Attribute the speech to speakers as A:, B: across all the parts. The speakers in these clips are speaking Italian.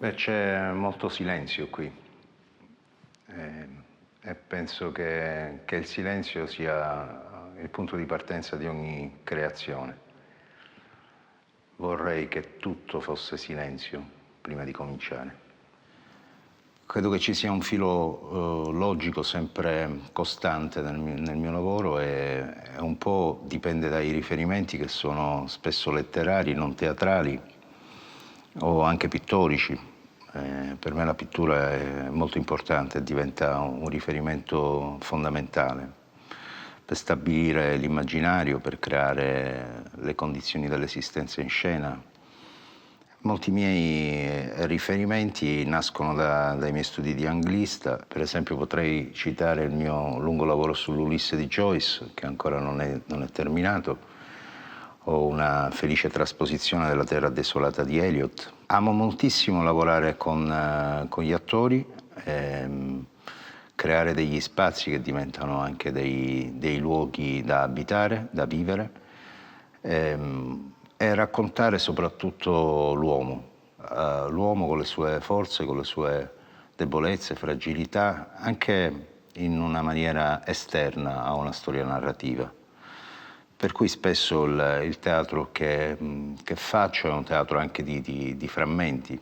A: Beh, c'è molto silenzio qui e penso che il silenzio sia il punto di partenza di ogni creazione. Vorrei che tutto fosse silenzio prima di cominciare. Credo che ci sia un filo logico sempre costante nel mio lavoro e un po' dipende dai riferimenti che sono spesso letterari, non teatrali o anche pittorici. Per me la pittura è molto importante, diventa un riferimento fondamentale per stabilire l'immaginario, per creare le condizioni dell'esistenza in scena. Molti miei riferimenti nascono dai miei studi di anglista. Per esempio potrei citare il mio lungo lavoro sull'Ulisse di Joyce, che ancora non è terminato, o una felice trasposizione della Terra desolata di Eliot. Amo moltissimo lavorare con gli attori, creare degli spazi che diventano anche dei luoghi da abitare, da vivere, e raccontare soprattutto l'uomo, l'uomo con le sue forze, con le sue debolezze, fragilità, anche in una maniera esterna a una storia narrativa. Per cui spesso il teatro che faccio è un teatro anche di frammenti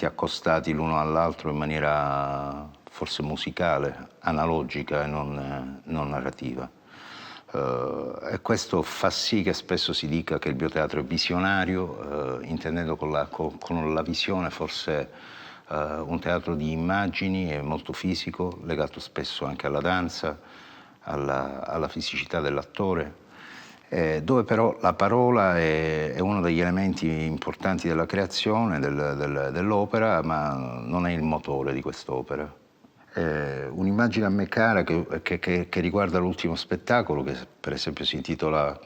A: accostati l'uno all'altro in maniera forse musicale, analogica e non narrativa. E questo fa sì che spesso si dica che il mio teatro è visionario, intendendo con la visione forse un teatro di immagini, è molto fisico, legato spesso anche alla danza, alla fisicità dell'attore, dove però la parola è uno degli elementi importanti della creazione dell'opera, ma non è il motore di quest'opera. Un'immagine a me cara che riguarda l'ultimo spettacolo, che per esempio si intitola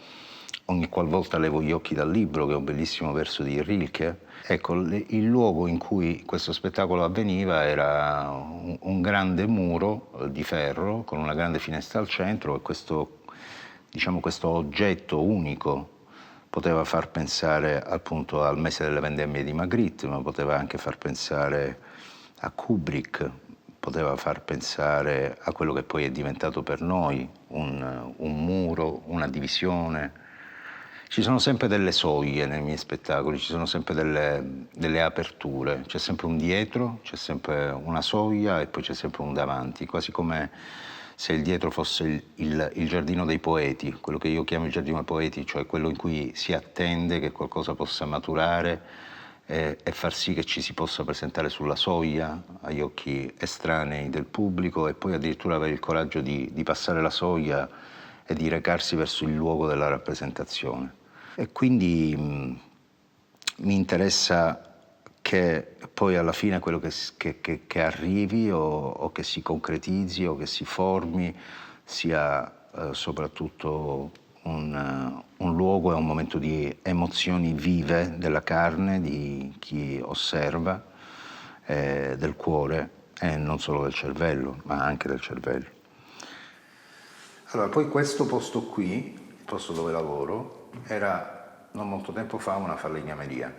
A: Ogni qualvolta levo gli occhi dal libro, che è un bellissimo verso di Rilke. Ecco, il luogo in cui questo spettacolo avveniva era un grande muro di ferro con una grande finestra al centro, e questo oggetto unico poteva far pensare appunto al Mese delle vendemmie di Magritte, ma poteva anche far pensare a Kubrick, poteva far pensare a quello che poi è diventato per noi un muro, una divisione. Ci sono sempre delle soglie nei miei spettacoli, ci sono sempre delle aperture, c'è sempre un dietro, c'è sempre una soglia e poi c'è sempre un davanti, quasi come se il dietro fosse il giardino dei poeti, quello che io chiamo il giardino dei poeti, cioè quello in cui si attende che qualcosa possa maturare e far sì che ci si possa presentare sulla soglia agli occhi estranei del pubblico e poi addirittura avere il coraggio di passare la soglia e di recarsi verso il luogo della rappresentazione. E quindi mi interessa che poi alla fine quello che arrivi o che si concretizzi o che si formi sia soprattutto un luogo e un momento di emozioni vive della carne, di chi osserva, del cuore e non solo del cervello, ma anche del cervello. Allora, poi questo posto qui, il posto dove lavoro, era non molto tempo fa una falegnameria.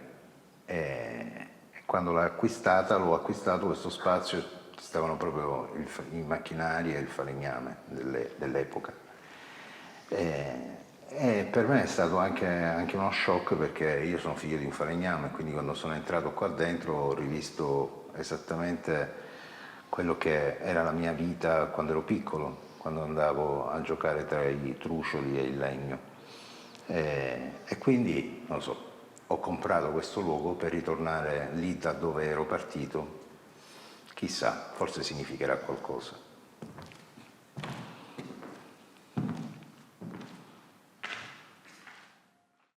A: E quando l'ho acquistato questo spazio, stavano proprio i macchinari e il falegname dell'epoca. E per me è stato anche uno shock, perché io sono figlio di un falegname, quindi quando sono entrato qua dentro ho rivisto esattamente quello che era la mia vita quando ero piccolo, quando andavo a giocare tra i trucioli e il legno. E quindi, non lo so, ho comprato questo luogo per ritornare lì da dove ero partito. Chissà, forse significherà qualcosa.